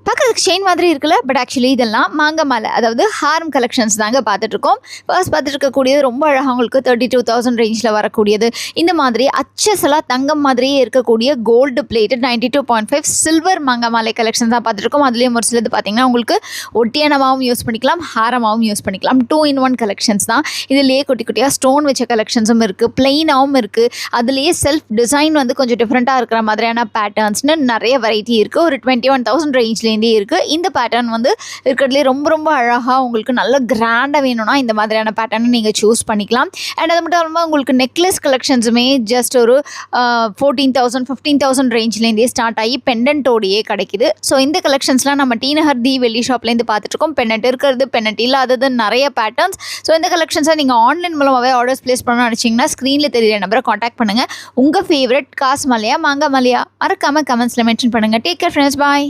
பார்க்கறதுக்கு செயின் மாதிரி இருக்குல்ல, பட் ஆக்சுவலி இதெல்லாம் மாங்க மாலை, அதாவது ஹாரம் கலெக்ஷன்ஸ் தாங்க பார்த்துட்ருக்கோம். ஃபர்ஸ்ட் பார்த்துட்டு இருக்கக்கூடியது ரொம்ப அழகாக உங்களுக்கு 32,000 ரேஞ்சில் வரக்கூடியது. இந்த மாதிரி அச்சசலாக தங்கம் மாதிரியே இருக்கக்கூடிய கோல்டு பிளேட்டட் 92.5 சில்வர் மாங்க மாலை கலெக்ஷன்ஸ் தான் பார்த்துட்ருக்கோம். அதுலேயும் ஒரு சிலது பார்த்தீங்கன்னா உங்களுக்கு ஒட்டியானமாகவும் யூஸ் பண்ணிக்கலாம், ஹாரமாகவும் யூஸ் பண்ணிக்கலாம். 2-in-1 கலெக்ஷன்ஸ் தான். இதுலேயே குட்டி குட்டியாக ஸ்டோன் வச்ச கலெக்ஷன்ஸும் இருக்குது, பிளெயினாகவும் இருக்குது. அதுலேயே செல்ஃப் டிசைன் வந்து கொஞ்சம் டிஃப்ரெண்ட்டாக இருக்கிற மாதிரியான பேட்டர்ன்ஸ்னு நிறைய வெரைட்டி இருக்குது. ஒரு 21,000 ரேஞ்ச்லேருந்தே இருக்குது. இந்த பேட்டர்ன் வந்து இருக்கிறதுலே ரொம்ப ரொம்ப அழகாக உங்களுக்கு நல்ல கிராண்டாக வேணும்னா இந்த மாதிரியான பேட்டர்னை நீங்கள் சூஸ் பண்ணிக்கலாம். அண்ட் அது மட்டும் இல்லாமல் உங்களுக்கு நெக்லஸ் கலெக்ஷன்ஸுமே ஜஸ்ட் ஒரு 14,000 15,000 ரேஞ்ச்லேருந்தே ஸ்டார்ட் ஆகி பெண்டன்ட்டோடையே கிடைக்குது. ஸோ இந்த கலெக்ஷன்ஸ்லாம் நம்ம டி நகர் தி வெள்ளி ஷாப்லேருந்து பார்த்துட்ருக்கோம். பெண்டன்ட் இருக்கிறது, பெண்டன்ட் இல்லாதது, நிறைய பேட்டர்ன்ஸ். ஸோ இந்த கலெக்ஷன்ஸை நீங்கள் ஆன்லைன் மூலமாகவே ஆர்டர்ஸ் ப்ளேஸ் பண்ணணும்னு நினச்சிங்கன்னா ஸ்க்ரீனில் தெரியிற நம்பரை காண்டாக்ட் பண்ணுங்கள். உங்கள் ஃபேவரட் காசு மலையா மாங்காய் மலையா மறக்காமல் கமெண்ட்ஸில் மென்ஷன் பண்ணுங்கள். டேக் கேர் ஃப்ரெண்ட்ஸ், பாய்.